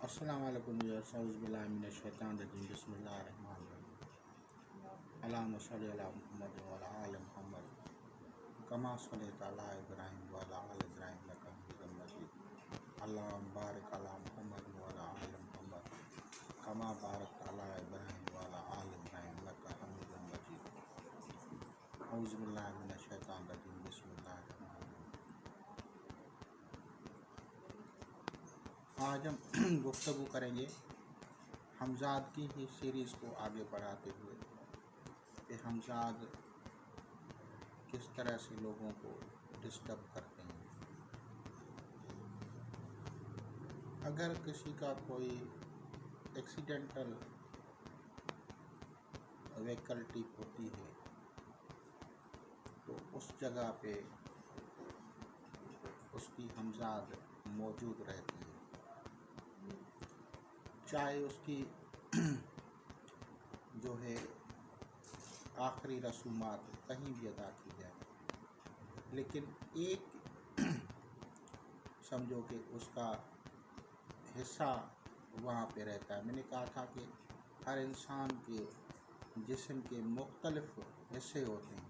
अस्सलाम वालेकुम औज़ुबिल्लाहि मिनश शैतानिर रजीम बिस्मिल्लाहिर रहमानिर रहीम अल्लाहुम्मा सल्लि अला मुहम्मद व अला आलि मुहम्मद कमा सल्लैता अला इब्राहीम व अला आलि इब्राहीम इन्नका हमीदुम मजीद अल्लाहुम्मा बारिक अला मुहम्मद व अला आलि मुहम्मद कमा बारकता अला इब्राहीम व अला आलि इब्राहीम इन्नका हमीदुम मजीद औज़ुबिल्लाहि मिनश शैतानिर रजीम बिस्मिल्लाहिर रहमानिर रहीम। आज हम गुफ्तगू करेंगे हमज़ाद की ही सीरीज़ को आगे बढ़ाते हुए कि हमज़ाद किस तरह से लोगों को डिस्टर्ब करते हैं। अगर किसी का कोई एक्सीडेंटल वैकल्टी होती है तो उस जगह पे उसकी हमज़ाद मौजूद रहती है, चाहे उसकी जो है आखिरी रसूमात कहीं भी अदा की जाए, लेकिन एक समझो कि उसका हिस्सा वहाँ पे रहता है। मैंने कहा था कि हर इंसान के जिस्म के मुख्तलिफ हिस्से होते हैं,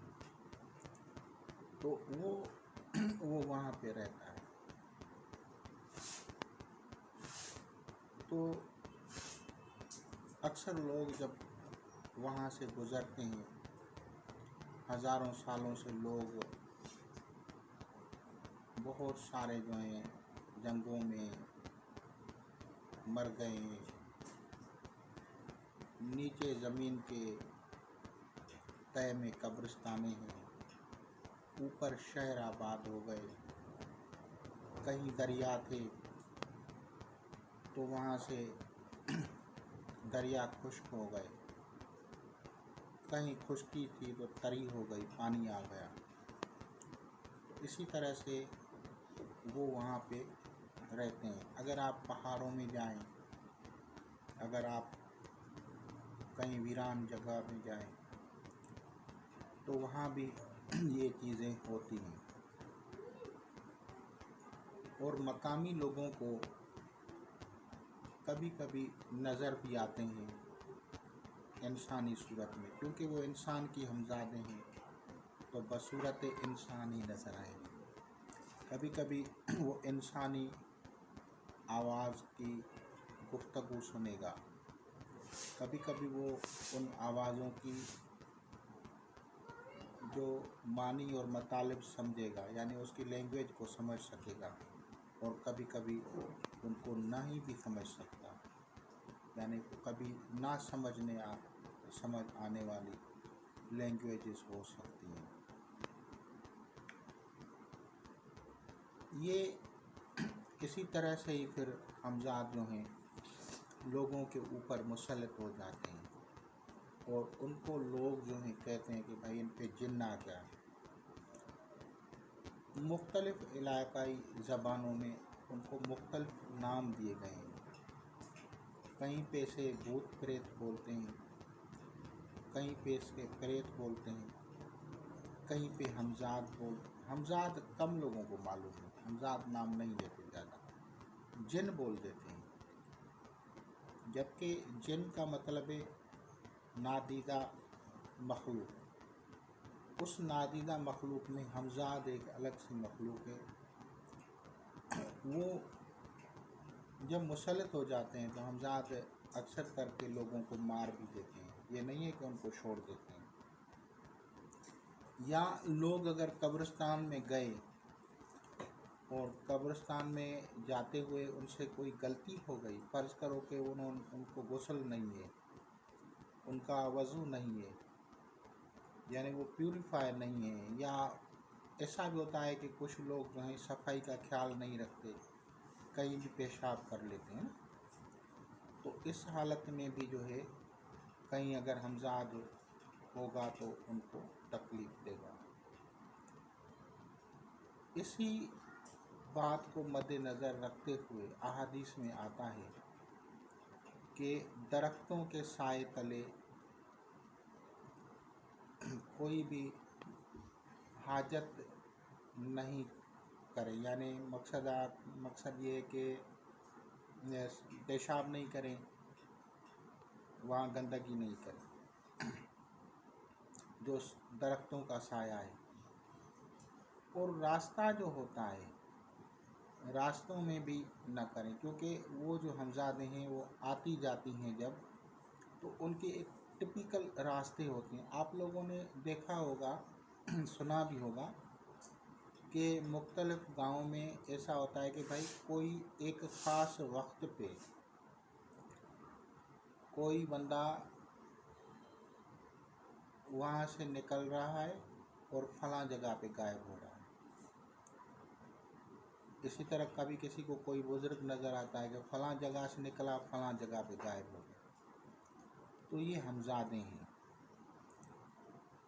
तो वो वहाँ पे रहता है। तो अक्सर लोग जब वहाँ से गुज़रते हैं, हज़ारों सालों से लोग बहुत सारे जो हैं जंगों में मर गए, नीचे ज़मीन के तह में कब्रिस्तानें हैं, ऊपर शहर आबाद हो गए, कहीं दरिया थे तो वहाँ से दरिया खुश्क हो गए, कहीं खुश्की थी तो तरी हो गई, पानी आ गया। तो इसी तरह से वो वहाँ पे रहते हैं। अगर आप पहाड़ों में जाएं, अगर आप कहीं वीरान जगह में जाएं, तो वहाँ भी ये चीज़ें होती हैं। और मकामी लोगों को कभी कभी नज़र भी आते हैं इंसानी सूरत में, क्योंकि वो इंसान की हमज़ादे हैं तो बसूरत इंसान ही नज़र आएंगे। कभी कभी वो इंसानी आवाज़ की गुफ्तगू सुनेगा, कभी कभी वो उन आवाज़ों की जो मानी और मतलब समझेगा, यानी उसकी लैंग्वेज को समझ सकेगा, और कभी कभी उनको ना ही भी समझ सकता, यानी कभी ना समझ आने वाली लैंग्वेजेस हो सकती हैं। ये इसी तरह से ही फिर हमज़ाद जो हैं लोगों के ऊपर मुसल्लत हो जाते हैं, और उनको लोग जो हैं कहते हैं कि भाई इन पे जिन्न आ गया। मुख्तलिफ़ इलाकाई ज़बानों में उनको मुख्तलिफ नाम दिए गए हैं। कहीं पे से भूत प्रेत बोलते हैं, कहीं पे से प्रेत बोलते हैं, कहीं पे हमज़ाद कम लोगों को मालूम है, हमज़ाद नाम नहीं देते ज़्यादा, जिन बोल देते हैं। जबकि जिन का मतलब है नादीदा मखलूक। उस नादीदा मखलूक में हमज़ाद एक अलग सी मखलूक है। वो जब मुसल्लत हो जाते हैं तो हमज़ाद अक्सर करके लोगों को मार भी देते हैं, ये नहीं है कि उनको छोड़ देते हैं। या लोग अगर कब्रिस्तान में गए और कब्रिस्तान में जाते हुए उनसे कोई गलती हो गई, फ़र्ज़ करो कि उनको गुस्ल नहीं है, उनका वज़ू नहीं है, यानी वो प्यूरीफायर नहीं है, या ऐसा भी होता है कि कुछ लोग जो हैं सफाई का ख्याल नहीं रखते, कहीं भी पेशाब कर लेते हैं। तो इस हालत में भी जो है कहीं अगर हमज़ाद होगा तो उनको तकलीफ़ देगा। इसी बात को मद्देनज़र रखते हुए अहादीस में आता है कि दरख्तों के साए तले कोई भी हाजत नहीं करे, यानी मकसद ये है कि पेशाब नहीं करें, वहाँ गंदगी नहीं करें, जो दरख्तों का साया है। और रास्ता जो होता है, रास्तों में भी न करें, क्योंकि वो जो हमज़ादे हैं वो आती जाती हैं जब, तो उनके एक टिपिकल रास्ते होते हैं। आप लोगों ने देखा होगा सुना भी होगा कि मुख्तलिफ़ गाँव में ऐसा होता है कि भाई कोई एक ख़ास वक्त पे कोई बंदा वहाँ से निकल रहा है और फलां जगह पे गायब हो रहा है। इसी तरह कभी किसी को कोई बुज़ुर्ग नज़र आता है कि फलां जगह से निकला, फलां जगह पे गायब हो गया। तो ये हमज़ादे हैं।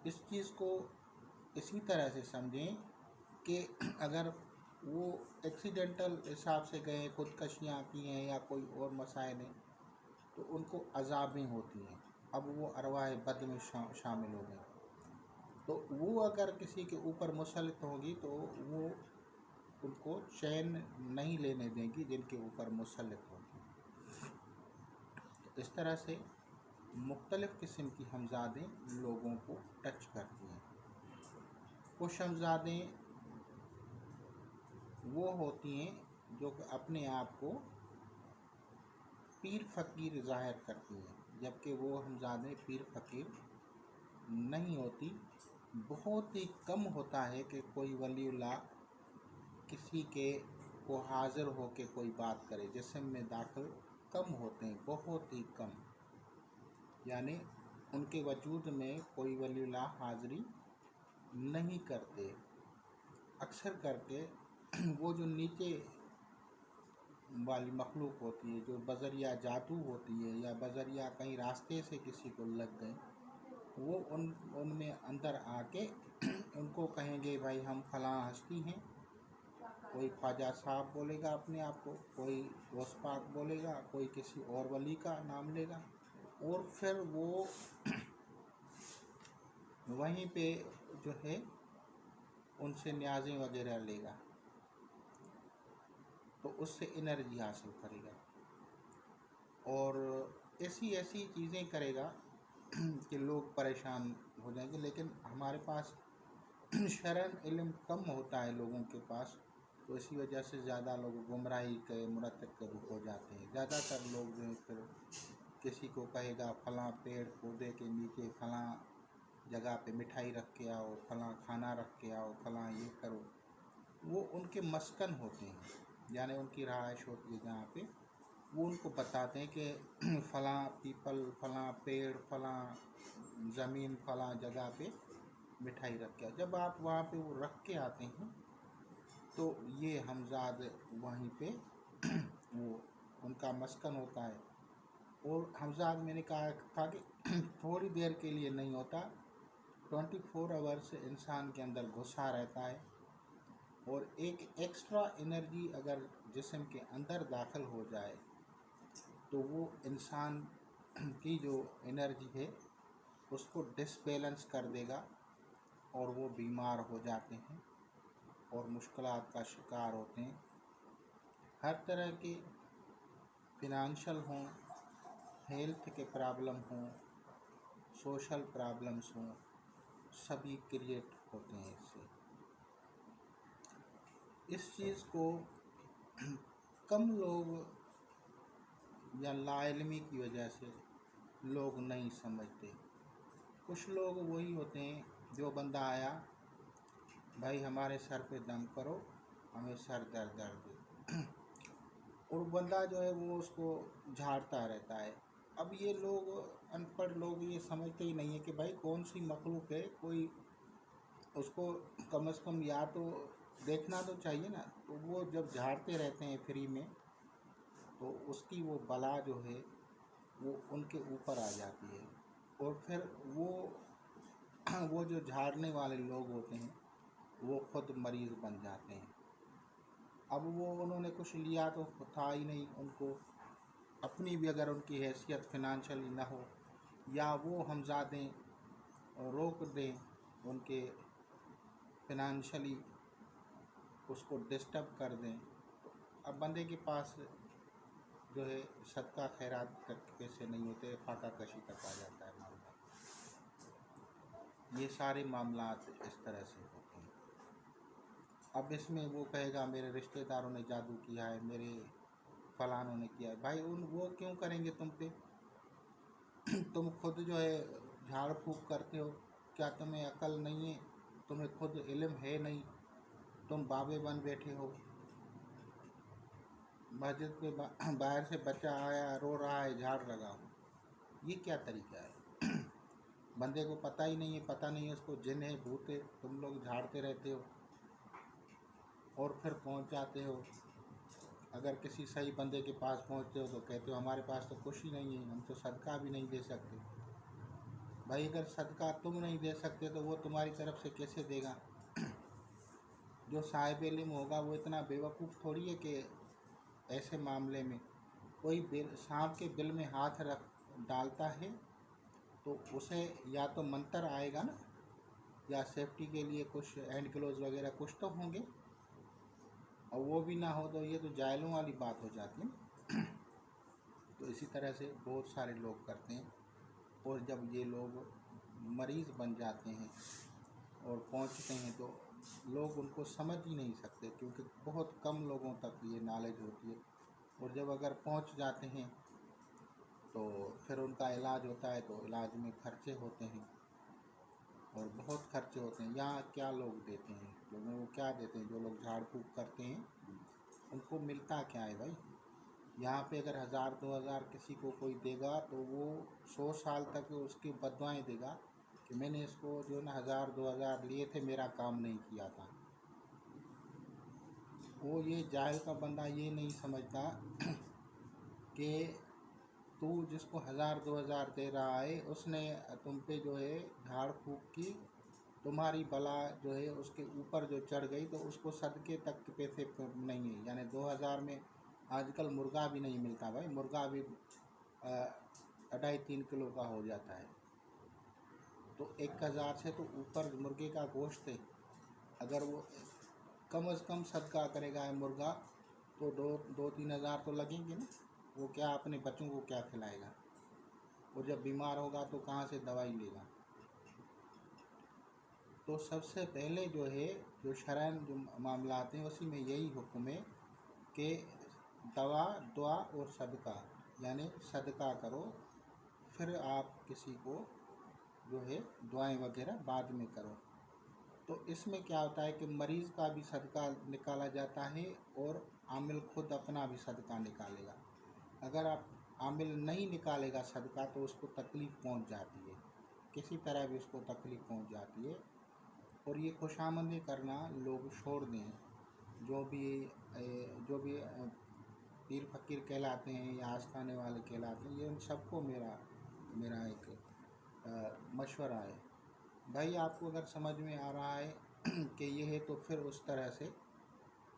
इस चीज़ को इसी तरह से समझें कि अगर वो एक्सीडेंटल हिसाब से गए, खुदकशियाँ की हैं या कोई और मसाइल हैं, तो उनको अज़ाबें होती हैं। अब वो अरवाह बद में शामिल हो गए, तो वो अगर किसी के ऊपर मुसल्लत होगी तो वो उनको चैन नहीं लेने देंगी जिनके ऊपर मुसल्लत होगी। तो इस तरह से मुख्तलिफ़ किस्म की हमज़ादें लोगों को टच करती हैं। कुछ हमज़ादें वो होती हैं जो कि अपने आप को पीर फ़कीर ज़ाहिर करती हैं, जबकि वो हमज़ादें पीर फ़कीर नहीं होती। बहुत ही कम होता है कि कोई वलीउल्लाह किसी के को हाज़िर हो के कोई बात करे, जिस्म में दाखिल कम होते हैं, बहुत ही कम। यानी उनके वजूद में कोई वलीउल्लाह हाज़िरी नहीं करते। अक्सर करके वो जो नीचे वाली मखलूक होती है, जो बज़रिया जादू होती है या बज़रिया कहीं रास्ते से किसी को लग गए, वो उनमें अंदर आके उनको कहेंगे भाई हम फलां हस्ती हैं। कोई ख्वाजा साहब बोलेगा अपने आप को, कोई गौस पाक बोलेगा, कोई किसी और वली का नाम लेगा, और फिर वो वहीं पे जो है उनसे न्याज़ें वगैरह लेगा, तो उससे एनर्जी हासिल करेगा और ऐसी ऐसी चीज़ें करेगा कि लोग परेशान हो जाएंगे। लेकिन हमारे पास शरन इल्म कम होता है लोगों के पास, तो इसी वजह से ज़्यादा लोग गुमराही के मुरतकब हो जाते हैं। ज़्यादातर लोग जो है फिर किसी को कहेगा फलां पेड़ पौधे के नीचे फलां जगह पे मिठाई रख के आओ, फलां खाना रख के आओ, फलां ये करो। वो उनके मस्कन होते हैं, यानी उनकी रहाइश होती है जहाँ पे वो उनको बताते हैं कि फलां पीपल, फलां पेड़, फलां ज़मीन, फलां जगह पे मिठाई रख के आओ। जब आप वहाँ पे वो रख के आते हैं तो ये हमज़ाद वहीं पे वो उनका मस्कन होता है। और हमज़ाद मैंने कहा था कि थोड़ी देर के लिए नहीं होता, 24 आवर्स इंसान के अंदर घुसा रहता है। और एक एक्स्ट्रा एनर्जी अगर जिस्म के अंदर दाखिल हो जाए तो वो इंसान की जो एनर्जी है उसको डिसबैलेंस कर देगा और वो बीमार हो जाते हैं और मुश्किलात का शिकार होते हैं। हर तरह के फिनांशियल हों, हेल्थ के प्रॉब्लम हों, सोशल प्रॉब्लम्स हों, सभी क्रिएट होते हैं इससे। इस चीज़ को कम लोग या लाइल्मी की वजह से लोग नहीं समझते। कुछ लोग वही होते हैं, जो बंदा आया भाई हमारे सर पे दम करो, हमें सर दर्द है, और बंदा जो है वो उसको झाड़ता रहता है। अब ये लोग अनपढ़ लोग ये समझते ही नहीं है कि भाई कौन सी मखलूक है, कोई उसको कम से कम या तो देखना तो चाहिए ना। तो वो जब झाड़ते रहते हैं फ्री में, तो उसकी वो बला जो है वो उनके ऊपर आ जाती है और फिर वो जो झाड़ने वाले लोग होते हैं वो खुद मरीज़ बन जाते हैं। अब वो उन्होंने कुछ लिया तो था ही नहीं, उनको अपनी भी अगर उनकी हैसियत फिनांशियली ना हो या वो हमज़ादें रोक दें उनके फिनांशियली, उसको डिस्टर्ब कर दें, तो अब बंदे के पास जो है सदका खैरात करके से नहीं होते, फाका कशी तक आ जाता है मामला। ये सारे मामलात इस तरह से होते हैं। अब इसमें वो कहेगा मेरे रिश्तेदारों ने जादू किया है, मेरे फलानों ने किया है। भाई वो क्यों करेंगे तुम पे? तुम खुद जो है झाड़ फूक करते हो, क्या तुम्हें अकल नहीं है? तुम्हें खुद इल्म है नहीं? तुम बाबे बन बैठे हो। मस्जिद के बाहर से बच्चा आया रो रहा है, झाड़ लगाओ, ये क्या तरीका है? बंदे को पता ही नहीं है, पता नहीं है उसको जिन है भूत है, तुम लोग झाड़ते रहते हो और फिर पहुंच जाते हो। अगर किसी सही बंदे के पास पहुंचते हो तो कहते हो हमारे पास तो कुछ ही नहीं है, हम तो सदका भी नहीं दे सकते। भाई अगर सदका तुम नहीं दे सकते तो वो तुम्हारी तरफ से कैसे देगा? जो साहिब इल्म होगा वो इतना बेवकूफ़ थोड़ी है कि ऐसे मामले में कोई बिल सांप के बिल में हाथ रख डालता है तो उसे या तो मंत्र आएगा ना, या सेफ्टी के लिए कुछ हैंड ग्लोव्स वगैरह कुछ तो होंगे, और वो भी ना हो तो ये तो जायलों वाली बात हो जाती है। तो इसी तरह से बहुत सारे लोग करते हैं, और जब ये लोग मरीज़ बन जाते हैं और पहुंचते हैं तो लोग उनको समझ ही नहीं सकते, क्योंकि बहुत कम लोगों तक ये नॉलेज होती है। और जब अगर पहुंच जाते हैं तो फिर उनका इलाज होता है, तो इलाज में खर्चे होते हैं, और बहुत खर्चे होते हैं। यहाँ क्या लोग देते हैं, लोगों को क्या देते हैं? जो लोग झाड़ फूक करते हैं उनको मिलता क्या है भाई? यहाँ पे अगर 1000-2000 किसी को कोई देगा तो वो 100 साल तक उसकी बददुआएं देगा कि मैंने इसको जो ना 1000-2000 लिए थे, मेरा काम नहीं किया था। वो ये जाहिल का बंदा ये नहीं समझता कि तू जिसको 1000-2000 दे रहा है उसने तुम पे जो है झाड़ फूक की, तुम्हारी बला जो है उसके ऊपर जो चढ़ गई, तो उसको सदके तक के पैसे नहीं है। यानी 2000 में आजकल मुर्गा भी नहीं मिलता भाई, मुर्गा भी 2.5-3 किलो का हो जाता है। तो 1000 से तो ऊपर मुर्गे का गोश्त है। अगर वो कम से कम सदका करेगा है मुर्गा तो 2-3 हज़ार तो लगेंगे ना। वो क्या अपने बच्चों को क्या खिलाएगा? वो जब बीमार होगा तो कहाँ से दवाई लेगा? तो सबसे पहले जो है जो शरअन जो मामला आते हैं उसी में यही हुक्म है कि दवा दुआ और सदका, यानी सदका करो, फिर आप किसी को जो है दुआएं वगैरह बाद में करो। तो इसमें क्या होता है कि मरीज़ का भी सदका निकाला जाता है और आमिल खुद अपना भी सदका निकालेगा। अगर आप आमिल नहीं निकालेगा सदका तो उसको तकलीफ़ पहुंच जाती है, किसी तरह भी उसको तकलीफ़ पहुंच जाती है। और ये खुशामदी करना लोग छोड़ दें, जो भी पीर फ़कीर कहलाते हैं या आस्थाने वाले कहलाते हैं, ये उन सबको मेरा एक मशवरा है। भाई आपको अगर समझ में आ रहा है कि ये है तो फिर उस तरह से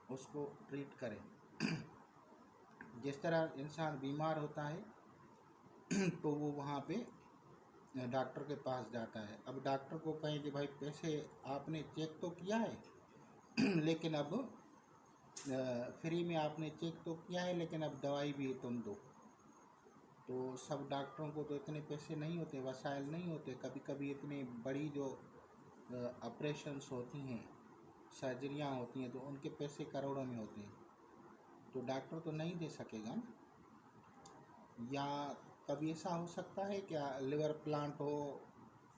उसको ट्रीट करें। जिस तरह इंसान बीमार होता है तो वो वहाँ पे डॉक्टर के पास जाता है। अब डॉक्टर को कहें कि भाई पैसे आपने चेक तो किया है लेकिन अब फ्री में आपने चेक तो किया है, लेकिन अब दवाई भी तुम दो। तो सब डॉक्टरों को तो इतने पैसे नहीं होते, वसाइल नहीं होते। कभी कभी इतनी बड़ी जो ऑपरेशंस होती हैं, सर्जरियाँ होती हैं, तो उनके पैसे करोड़ों में होते हैं, तो डॉक्टर तो नहीं दे सकेगा ना। या कभी ऐसा हो सकता है क्या लिवर प्लांट हो,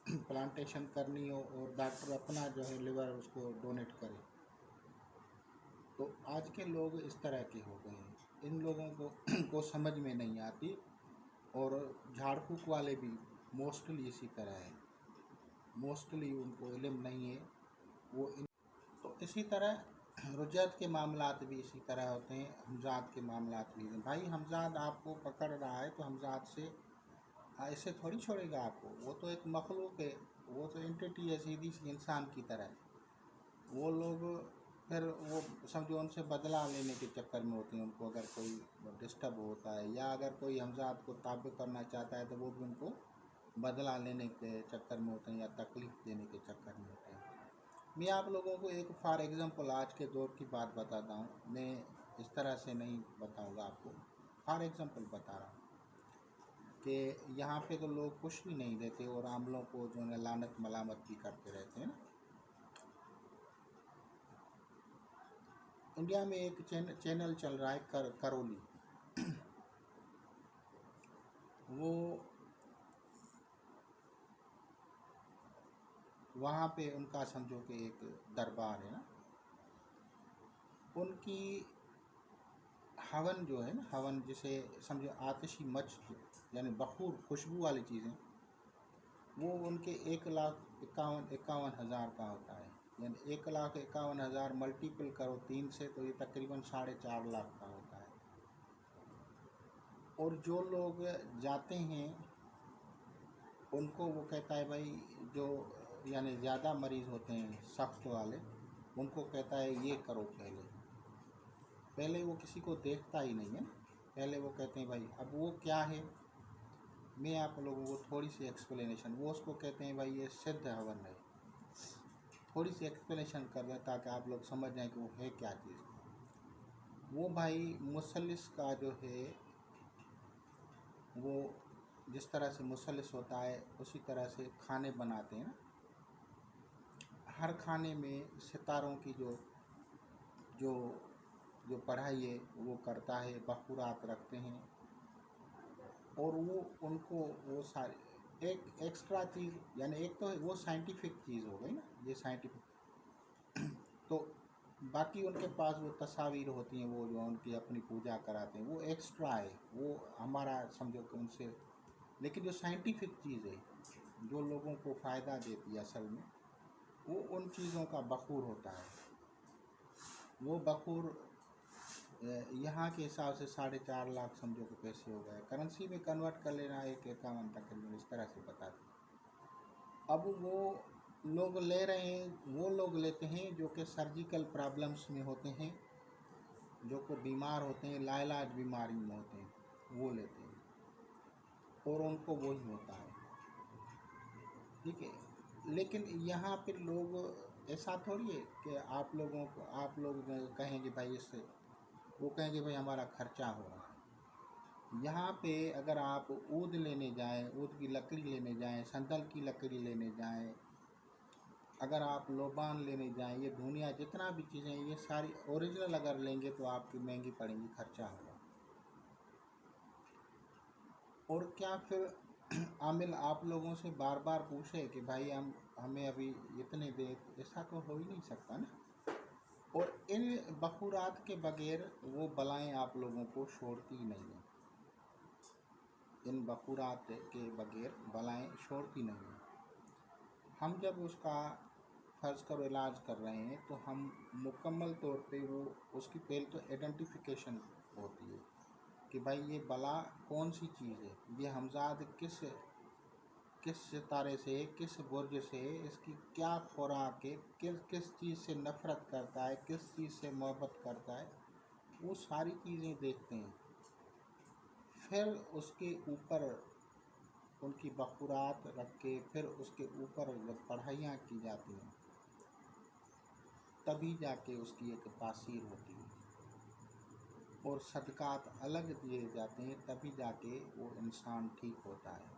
प्लांटेशन करनी हो और डॉक्टर अपना जो है लिवर उसको डोनेट करे? तो आज के लोग इस तरह के हो गए हैं, इन लोगों को समझ में नहीं आती। और झाड़ फूक वाले भी मोस्टली इसी तरह है, मोस्टली उनको इल्म नहीं है वो तो इसी तरह रुजत के मामलात भी इसी तरह होते हैं, हमजात के मामलात भी। भाई हमजाद आपको पकड़ रहा है तो हमजाद से ऐसे थोड़ी छोड़ेगा आपको, वो तो एक मखलूक है, वो तो एंटिटी है सीधी सी इंसान की तरह। वो लोग फिर वो समझो उनसे बदला लेने के चक्कर में होते हैं। उनको अगर कोई डिस्टर्ब होता है या अगर कोई हमजाद को ताबे करना चाहता है तो वो भी उनको बदला लेने के चक्कर में होते हैं या तकलीफ़ देने के चक्कर में होते हैं। मैं आप लोगों को एक फॉर एग्ज़ाम्पल आज के दौर की बात बताता हूँ। मैं इस तरह से नहीं बताऊँगा आपको। फॉर एग्जांपल बता रहा हूँ कि यहाँ पे तो लोग कुछ भी नहीं देते और आमलों को जो है लानत मलामत भी करते रहते हैं ना। इंडिया में एक चैनल चल रहा है करोली, वो वहाँ पे उनका समझो कि एक दरबार है ना, उनकी हवन जो है ना, हवन जिसे समझो आतिशी मच यानी बखूर खुशबू वाली चीज़ें, वो उनके 1,51,51,000 का होता है। यानी 1,51,000 मल्टीपल करो 3 से तो ये तकरीबन 4.5 लाख का होता है। और जो लोग जाते हैं उनको वो कहता है भाई, जो यानी ज़्यादा मरीज़ होते हैं सख्त वाले, उनको कहता है ये करो पहले वो किसी को देखता ही नहीं है ना, पहले वो कहते हैं भाई। अब वो क्या है, मैं आप लोगों को थोड़ी सी एक्सप्लेनेशन, वो उसको कहते हैं भाई ये सिद्ध हवन है, थोड़ी सी एक्सप्लेनेशन कर दें ताकि आप लोग समझ जाएं कि वो है क्या चीज़। वो भाई मुसल्लिस का जो है, वो जिस तरह से मुसल्लिस होता है उसी तरह से खाने बनाते हैं ना। हर खाने में सितारों की जो जो जो पढ़ाई है वो करता है, बखूरात रखते हैं, और वो उनको वो सारे एक एक्स्ट्रा चीज़, यानी एक तो वो साइंटिफिक चीज़ हो गई ना, ये साइंटिफिक तो बाकी उनके पास वो तस्वीर होती हैं, वो जो उनकी अपनी पूजा कराते हैं, वो एक्स्ट्रा है, वो हमारा समझो कि उनसे। लेकिन जो साइंटिफिक चीज़ है जो लोगों को फ़ायदा देती है असल में, वो उन चीज़ों का बखूर होता है। वो बखूर यहाँ के हिसाब से 4.5 लाख समझो के पैसे हो गए, करेंसी में कन्वर्ट कर लेना 1,51 तकरीबन इस तरह से बता दें। अब वो लोग ले रहे हैं, वो लोग लेते हैं जो कि सर्जिकल प्रॉब्लम्स में होते हैं, जो को बीमार होते हैं, लाइलाज बीमारी में होते हैं, वो लेते हैं और उनको वही होता है, ठीक है। लेकिन यहाँ पे लोग ऐसा थोड़ी है कि आप लोगों को, आप लोग कहेंगे भाई इससे, वो कहेंगे भाई हमारा खर्चा हो रहा है। यहाँ पे अगर आप ऊद लेने जाएं, ऊद की लकड़ी लेने जाएं, संदल की लकड़ी लेने जाएं, अगर आप लोबान लेने जाएं, ये दुनिया जितना भी चीज़ें, ये सारी ओरिजिनल अगर लेंगे तो आपकी महंगी पड़ेंगी, खर्चा होगा। और क्या फिर आमिल आप लोगों से बार बार पूछे कि भाई हमें अभी इतने दे, ऐसा तो हो ही नहीं सकता ना। और इन बखूरात के बगैर वो बलाएं आप लोगों को छोड़ती नहीं है, इन बखूरात के बगैर बलाएं छोड़ती नहीं है। हम जब उसका फ़र्ज़ करो इलाज कर रहे हैं तो हम मुकम्मल तौर पे वो उसकी पहले तो आइडेंटिफिकेशन होती है कि भाई ये बला कौन सी चीज़ है, ये हमजाद किस किस सितारे से, किस बुर्ज से, इसकी क्या खुराक है, किस किस चीज़ से नफ़रत करता है, किस चीज़ से मोहब्बत करता है, वो सारी चीज़ें देखते हैं। फिर उसके ऊपर उनकी बखूरात रख के, फिर उसके ऊपर जब पढ़ाइयाँ की जाती हैं तभी जाके उसकी एक तासीर होती है, और सदक़ात अलग दिए जाते हैं तभी जाके वो इंसान ठीक होता है।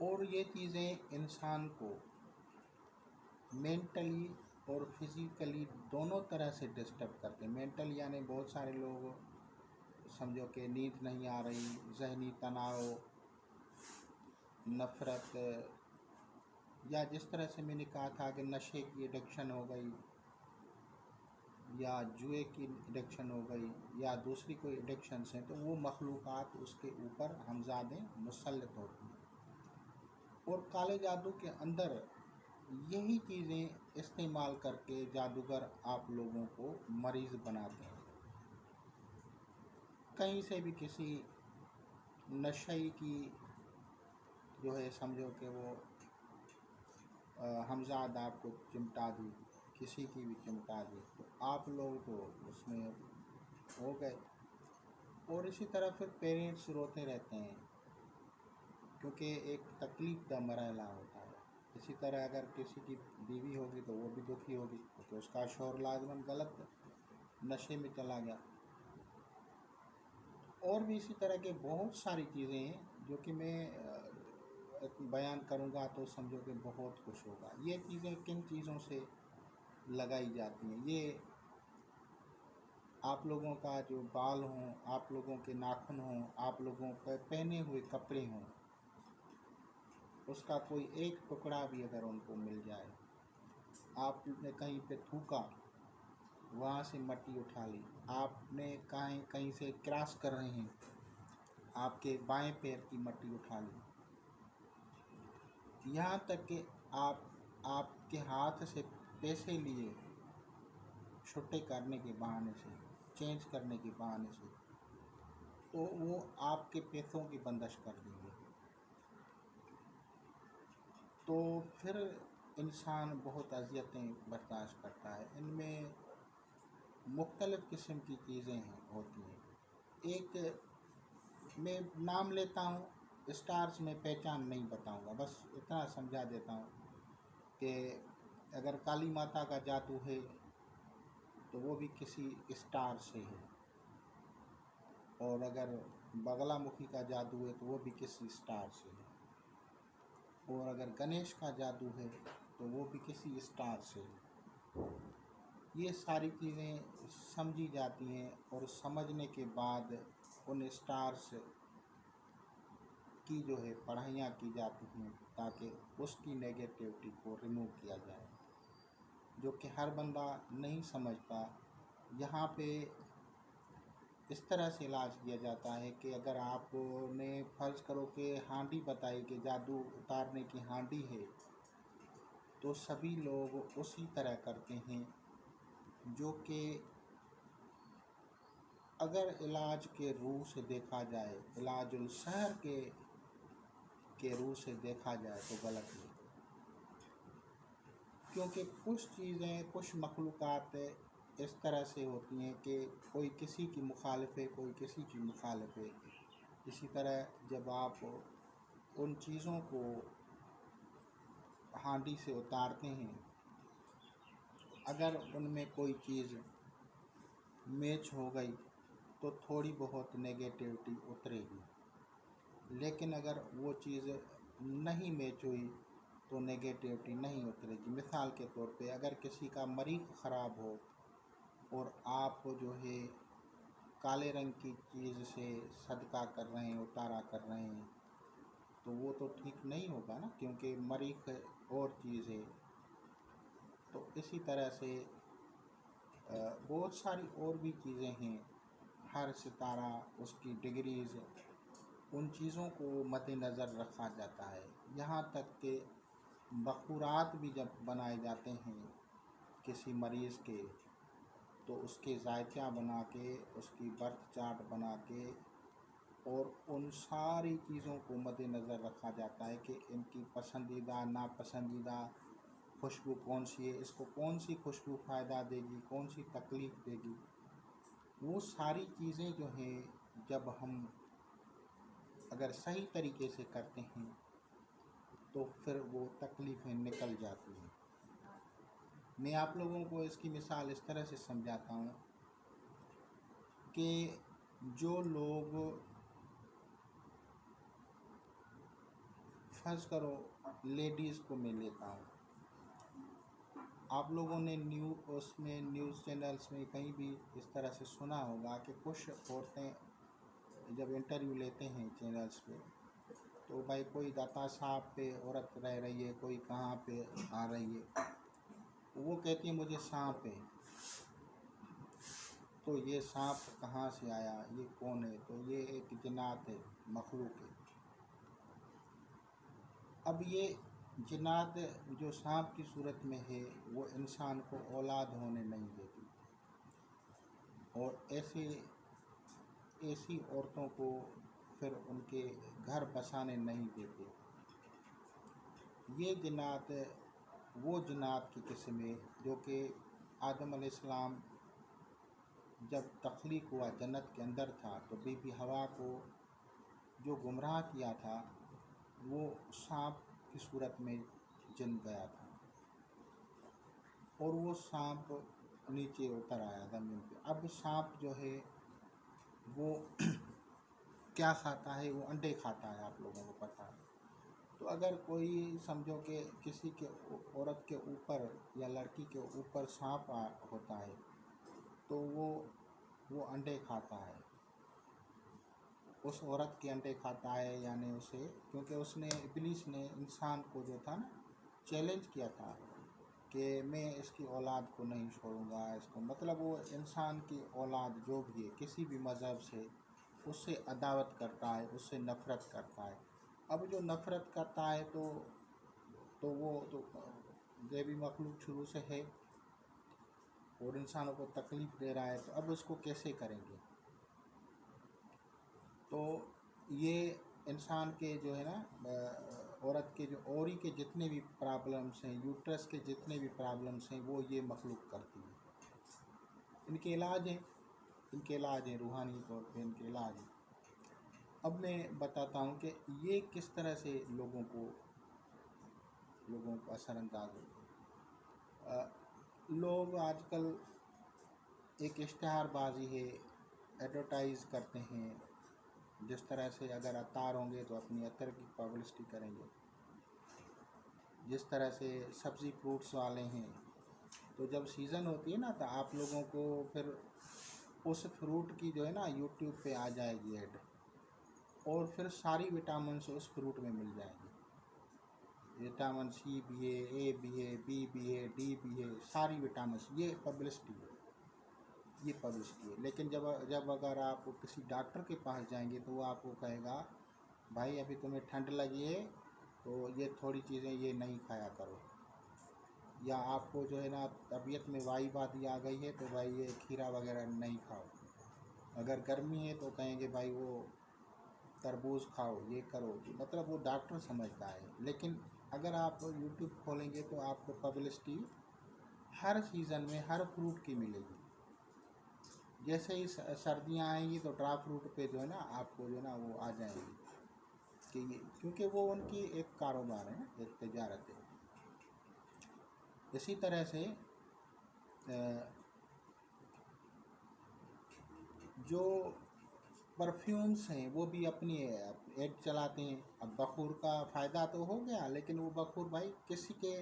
और ये चीज़ें इंसान को मेंटली और फिज़िकली दोनों तरह से डिस्टर्ब करते हैं। मेंटल यानी बहुत सारे लोग समझो कि नींद नहीं आ रही, ज़हनी तनाव, नफ़रत, या जिस तरह से मैंने कहा था कि नशे की एडिक्शन हो गई, या जुए की एडिक्शन हो गई, या दूसरी कोई एडिक्शंस हैं, तो वो मखलूक़ात उसके ऊपर हमज़ादे मुसल्लत होती हैं। और काले जादू के अंदर यही चीज़ें इस्तेमाल करके जादूगर आप लोगों को मरीज़ बनाते हैं। कहीं से भी किसी नशे की जो है समझो कि वो हमजाद आपको चिमटा दी, किसी की भी चिमटा दी, तो आप लोग तो उसमें हो गए। और इसी तरह फिर पेरेंट्स रोते रहते हैं क्योंकि एक तकलीफ़ का मरहला होता है। इसी तरह अगर किसी की बीवी होगी तो वो भी दुखी होगी क्योंकि उसका शौहर लाजमन गलत नशे में चला गया। और भी इसी तरह के बहुत सारी चीज़ें हैं जो कि मैं बयान करूँगा तो समझो कि बहुत कुछ होगा। ये चीज़ें किन चीज़ों से लगाई जाती हैं? ये आप लोगों का जो बाल हों, आप लोगों के नाखून हों, आप लोगों के पहने हुए कपड़े हों, उसका कोई एक टुकड़ा भी अगर उनको मिल जाए, आपने कहीं पे थूका, वहाँ से मिट्टी उठा ली, आपने कहीं कहीं से क्रॉस कर रहे हैं, आपके बाएं पैर की मिट्टी उठा ली, यहाँ तक कि आपके हाथ से पैसे लिए छुट्टे करने के बहाने से, चेंज करने के बहाने से, तो वो आपके पैसों की बंदिश कर देंगे। तो फिर इंसान बहुत अज़ियतें बर्दाश्त करता है। इनमें मुख्तलिफ़ किस्म की चीज़ें होती हैं। एक मैं नाम लेता हूँ, स्टार्स में पहचान नहीं बताऊँगा, बस इतना समझा देता हूँ कि अगर काली माता का जादू है तो वो भी किसी स्टार से है, और अगर बगलामुखी का जादू है तो वो भी किसी स्टार से है, और अगर गणेश का जादू है तो वो भी किसी स्टार से है। ये सारी चीज़ें समझी जाती हैं और समझने के बाद उन स्टार्स की जो है पढ़ाइयाँ की जाती हैं ताकि उसकी नेगेटिविटी को रिमूव किया जाए, जो कि हर बंदा नहीं समझता। यहाँ पे इस तरह से इलाज किया जाता है कि अगर आपने फ़र्ज़ करो कि हांडी बताई कि जादू उतारने की हांडी है, तो सभी लोग उसी तरह करते हैं, जो कि अगर इलाज के रूह से देखा जाए, इलाजुल सहर के रूह से देखा जाए तो गलत है। क्योंकि कुछ चीज़ें, कुछ मखलूक़ात इस तरह से होती हैं कि कोई किसी की मुखालिफ है, कोई किसी की मुखालिफ है। इसी तरह जब आप उन चीज़ों को हांडी से उतारते हैं, अगर उनमें कोई चीज़ मैच हो गई तो थोड़ी बहुत नेगेटिविटी उतरेगी, लेकिन अगर वो चीज़ नहीं मैच हुई तो नेगेटिविटी नहीं उतरेगी। मिसाल के तौर पे अगर किसी का मरीज़ ख़राब हो और आप जो है काले रंग की चीज़ से सदका कर रहे हैं, उतारा कर रहे हैं, तो वो तो ठीक नहीं होगा ना, क्योंकि मरीज़ और चीज़ है। तो इसी तरह से बहुत सारी और भी चीज़ें हैं। हर सितारा, उसकी डिग्रीज़, उन चीज़ों को मद्देनज़र रखा जाता है। यहाँ तक कि बखूरात भी जब बनाए जाते हैं किसी मरीज़ के, तो उसके जायचा बना के, उसकी बर्थ चार्ट बना के, और उन सारी चीज़ों को मद्देनज़र रखा जाता है कि इनकी पसंदीदा नापसंदीदा खुशबू कौन सी है, इसको कौन सी खुशबू फ़ायदा देगी, कौन सी तकलीफ़ देगी। वो सारी चीज़ें जो हैं, जब हम अगर सही तरीके से करते हैं तो फिर वो तकलीफ़ें निकल जाती हैं। मैं आप लोगों को इसकी मिसाल इस तरह से समझाता हूँ कि जो लोग, फ़र्ज़ करो लेडीज़ को मैं लेता हूँ, आप लोगों ने न्यूज़ चैनल्स में कहीं भी इस तरह से सुना होगा कि कुछ औरतें जब इंटरव्यू लेते हैं चैनल्स पे, तो भाई कोई दाता साहब पे औरत रह रही है, कोई कहाँ पे आ रही है, वो कहती है मुझे सांप है। तो ये सांप कहाँ से आया, ये कौन है? तो ये एक जिन्नात है, मखलूक है। अब ये जिन्नात जो सांप की सूरत में है, वो इंसान को औलाद होने नहीं देती, और ऐसी औरतों को फिर उनके घर बसाने नहीं देते। ये जिन्नात वो जिन्नात की किस्म है जो कि आदम अलैहिस्सलाम जब तख्लीक हुआ, जन्नत के अंदर था, तो बीबी हवा को जो गुमराह किया था, वो सांप की सूरत में जन्म गया था, और वो सांप नीचे उतर आया ज़मीन पे। अब सांप जो है वो क्या खाता है? वो अंडे खाता है, आप लोगों को पता है। तो अगर कोई समझो कि किसी के औरत के ऊपर या लड़की के ऊपर सांप होता है, तो वो अंडे खाता है, उस औरत के अंडे खाता है, यानी उसे, क्योंकि उसने, इब्लीस ने इंसान को जो था ना चैलेंज किया था कि मैं इसकी औलाद को नहीं छोड़ूंगा, इसको, मतलब वो इंसान की औलाद जो भी है किसी भी मज़हब से, उससे अदावत करता है, उससे नफ़रत करता है। अब जो नफ़रत करता है तो वो तो देवी मखलूक शुरू से है और इंसानों को तकलीफ़ दे रहा है, तो अब उसको कैसे करेंगे? तो ये इंसान के जो है ना, औरत के जो ओरी के जितने भी प्रॉब्लम्स हैं, यूट्रस के जितने भी प्रॉब्लम्स हैं, वो ये मखलूक करती है। इनके इलाज हैं, रूहानी तौर पे इनके इलाज हैं। अब मैं बताता हूँ कि ये किस तरह से लोगों को असरअंदाज होते हैं। लोग आजकल एक इश्तिहारबाजी है, एडवर्टाइज़ करते हैं। जिस तरह से अगर अतार होंगे तो अपनी अतर की पब्लिसिटी करेंगे, जिस तरह से सब्ज़ी फ्रूट्स वाले हैं, तो जब सीज़न होती है ना, तो आप लोगों को फिर उस फ्रूट की जो है ना यूट्यूब पे आ जाएगी ऐड, और फिर सारी विटामिन उस फ्रूट में मिल जाएंगी। विटामिन सी भी है, ए भी है, बी भी है, डी भी है, सारी विटामिन, ये पब्लिसिटी है। लेकिन जब अगर आप किसी डॉक्टर के पास जाएंगे तो वो आपको कहेगा, भाई अभी तुम्हें ठंड लगी है तो ये थोड़ी चीज़ें ये नहीं खाया करो, या आपको जो है ना तबीयत में वाई बादी आ गई है तो भाई ये खीरा वगैरह नहीं खाओ। अगर गर्मी है तो कहेंगे भाई वो तरबूज खाओ, ये करो, मतलब वो डॉक्टर समझता है। लेकिन अगर आप यूट्यूब खोलेंगे तो आपको पब्लिसिटी हर सीज़न में हर फ्रूट की मिलेगी। जैसे ही सर्दियाँ आएंगी तो ड्राई फ्रूट पे जो है ना आपको जो है ना वो आ जाएंगी, कि क्योंकि वो उनकी एक कारोबार है ना, एक तजारत है। इसी तरह से जो परफ्यूम्स हैं वो भी अपनी ऐड चलाते हैं। अब बखूर का फ़ायदा तो हो गया, लेकिन वो बखूर भाई किसी के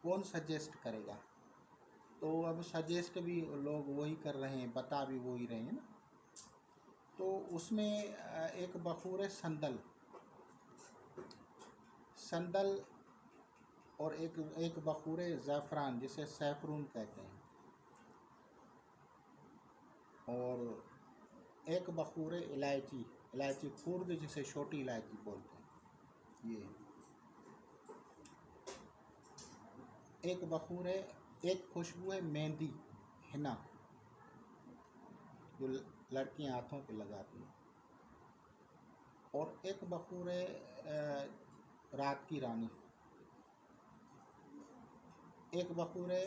कौन सजेस्ट करेगा? तो अब सजेस्ट भी लोग वही कर रहे हैं, बता भी वही रहे हैं ना। तो उसमें एक बखूर है संदल, और एक बखूर है ज़ैफ़रान, जिसे सैफ़रून कहते हैं, और एक बखूर है इलायची खुर्द, जिसे छोटी इलायची बोलते हैं। ये एक बखूर है, एक खुशबू है मेहंदी, हिना, जो लड़कियां हाथों पे लगाती हैं, और एक बखूर है रात की रानी, एक बखूर है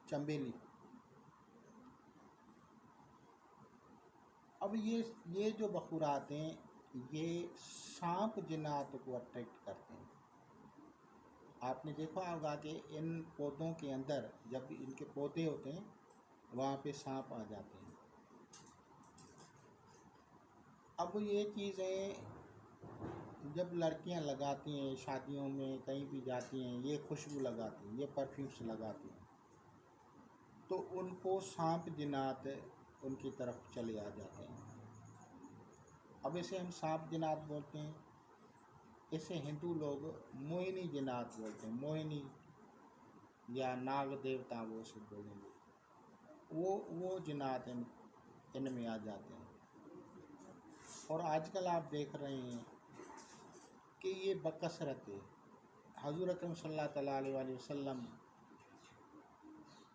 चंबेली। अब ये जो बखूरात हैं, ये सांप जिन्नात को अट्रैक्ट करते हैं। आपने देखा होगा कि इन पौधों के अंदर जब इनके पौधे होते हैं वहाँ पे सांप आ जाते हैं। अब ये चीज़ें जब लड़कियां लगाती हैं, शादियों में कहीं भी जाती हैं, ये खुशबू लगाती हैं, ये परफ्यूम्स लगाती हैं, तो उनको सांप जिन्नात उनकी तरफ चले आ जाते हैं। अब इसे हम सांप जिन्नात बोलते हैं। इसे हिंदू लोग मोहिनी जिन्नात बोलते हैं, मोहिनी या नाग देवता वो से बोलेंगे। वो जिन्नात इनमें आ जाते हैं। और आजकल आप देख रहे हैं कि ये बकसरत है। हज़ूर अकरम सल्लल्लाहु अलैहि वसल्लम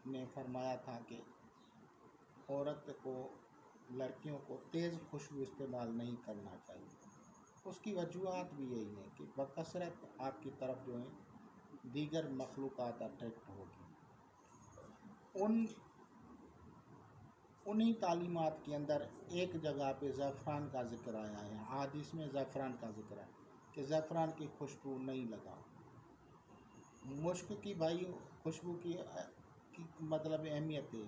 ने फरमाया था कि औरत को, लड़कियों को तेज़ खुशबू इस्तेमाल नहीं करना चाहिए। उसकी वजूहत भी यही है कि बकसरत आपकी तरफ जो है दीगर मखलूक़ात अट्रैक्ट होगी। उन्हीं तालीमात के अंदर एक जगह पे ज़ैफ़रान का ज़िक्र आया है, हदीस में ज़ैफ़रान का ज़िक्र है कि ज़ैफ़रान की खुशबू नहीं लगाओ। मुश्क की भाई खुशबू की मतलब अहमियत है।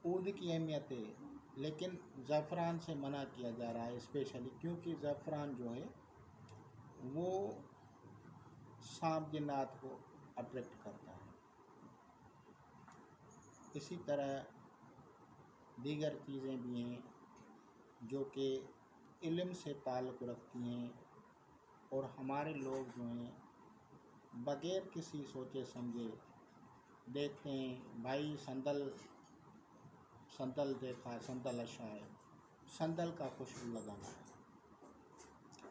ऊद की अहमियत है, लेकिन ज़फ़रान से मना किया जा रहा है स्पेशली, क्योंकि ज़फ़रान जो है वो सांप जिन्नात को अट्रैक्ट करता है। इसी तरह दीगर चीज़ें भी हैं जो कि इल्म से ताल्लुक़ रखती हैं, और हमारे लोग जो हैं बग़ैर किसी सोचे समझे देखते हैं भाई संदल देखा, संदल अच्छा है, संदल का खुशबू लगाना है,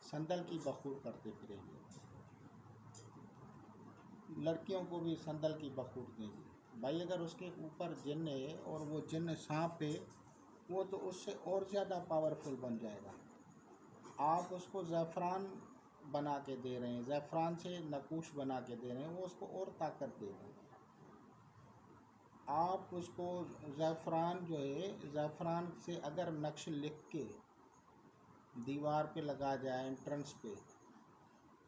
संदल की बखूर करते फिरेंगे, लड़कियों को भी संदल की बखूर देंगे। भाई अगर उसके ऊपर जिन्न है और वो जिन्न सांप है, वो तो उससे और ज़्यादा पावरफुल बन जाएगा। आप उसको ज़फ़रान बना के दे रहे हैं, ज़फ़रान से नकूश बना के दे रहे हैं, वो उसको और ताकत दे रहे हैं। आप उसको ज़फ़रान जो है, ज़फ़रान से अगर नक्श लिख के दीवार पे लगा जाए एंट्रेंस पे,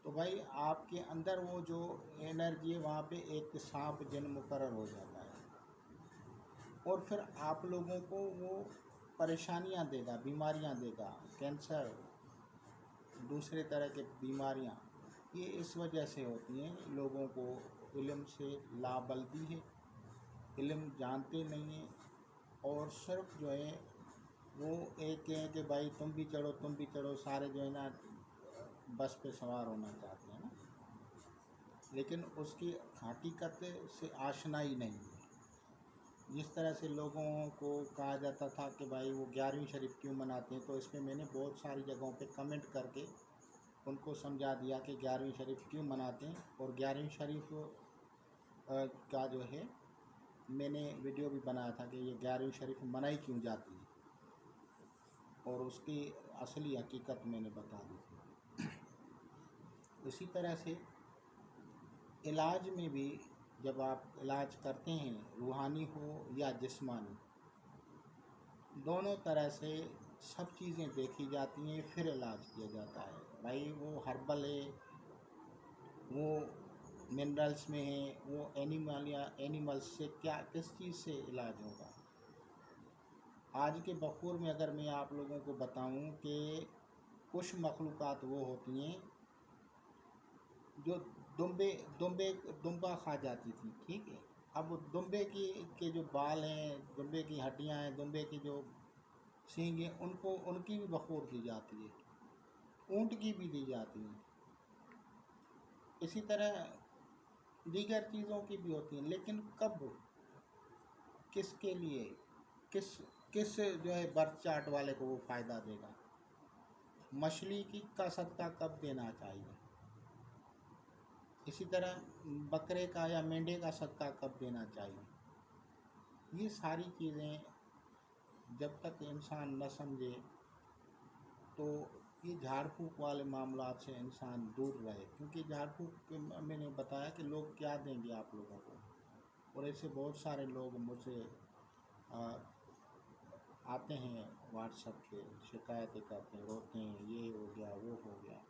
तो भाई आपके अंदर वो जो एनर्जी है वहाँ पे एक सांप जिन्न मुकर्रर हो जाता है, और फिर आप लोगों को वो परेशानियाँ देगा, बीमारियाँ देगा, कैंसर, दूसरे तरह के बीमारियाँ। ये इस वजह से होती हैं, लोगों को इल्म से लाबल्दी है, इल्म जानते नहीं हैं, और सिर्फ जो है वो एक है कि भाई तुम भी चढ़ो, सारे जो है ना बस पे सवार होना चाहते हैं ना, लेकिन उसकी हकीकत से आशनाई नहीं है। जिस तरह से लोगों को कहा जाता था कि भाई वो 11वीं शरीफ क्यों मनाते हैं, तो इस पर मैंने बहुत सारी जगहों पे कमेंट करके उनको समझा दिया कि 11वीं शरीफ क्यों मनाते हैं, और 11वीं शरीफ का जो है मैंने वीडियो भी बनाया था कि ये 11वीं शरीफ मनाई क्यों जाती है, और उसकी असली हकीकत मैंने बता दी थी। इसी तरह से इलाज में भी जब आप इलाज करते हैं, रूहानी हो या जिस्मानी, दोनों तरह से सब चीज़ें देखी जाती हैं, फिर इलाज किया जाता है। भाई वो हर्बल है, वो मिनरल्स में है, वो एनिमल या एनिमल्स से क्या किस चीज़ से इलाज होगा। आज के बखूर में अगर मैं आप लोगों को बताऊं कि कुछ मखलूक़ात वो होती हैं जो दुम्बा खा जाती थी, ठीक है। अब दुम्बे के जो बाल हैं, दुम्बे की हड्डियां हैं, दुम्बे की जो सींग हैं, उनकी भी बखूर दी जाती है, ऊँट की भी दी जाती है। इसी तरह दीगर चीज़ों की भी होती हैं, लेकिन कब, किसके लिए, किस किस जो है बर्थ चार्ट वाले को वो फ़ायदा देगा। मछली का सदका कब देना चाहिए, इसी तरह बकरे का या मेंढे का सदका कब देना चाहिए। ये सारी चीज़ें जब तक इंसान न समझे, तो ये झाड़ फूँक वाले मामलात से इंसान दूर रहे, क्योंकि झाड़ फूँक मैंने बताया कि लोग क्या देंगे आप लोगों को, और ऐसे बहुत सारे लोग मुझसे आते हैं व्हाट्सएप पे, शिकायतें करते हैं, रोते हैं, ये हो गया वो हो गया।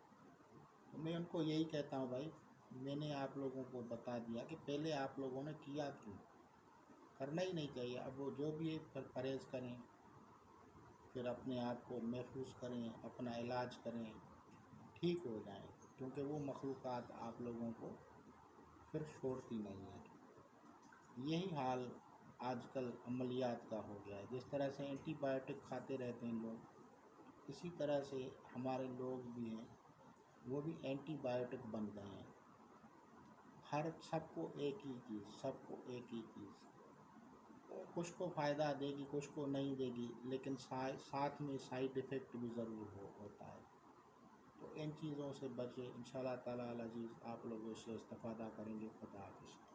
तो मैं उनको यही कहता हूँ, भाई मैंने आप लोगों को बता दिया कि पहले आप लोगों ने किया क्यों, करना ही नहीं चाहिए। अब वो जो भी है परहेज़ करें, फिर अपने आप को महफूज करें, अपना इलाज करें, ठीक हो जाएं, क्योंकि वो मखलूक़ात आप लोगों को फिर छोड़ती नहीं है। यही हाल आजकल अमलियात का हो गया है। जिस तरह से एंटीबायोटिक खाते रहते हैं लोग, इसी तरह से हमारे लोग भी हैं, वो भी एंटीबायोटिक बन गए हैं। हर सबको एक ही चीज़, कुछ को फ़ायदा देगी, कुछ को नहीं देगी, लेकिन साथ में साइड इफ़ेक्ट भी ज़रूर होता है। तो इन चीज़ों से बचें। इंशाअल्लाह ताला अल अज़ीज़ आप लोगों से इस्तिफ़ादा करेंगे। खुदा हाफ़िज़।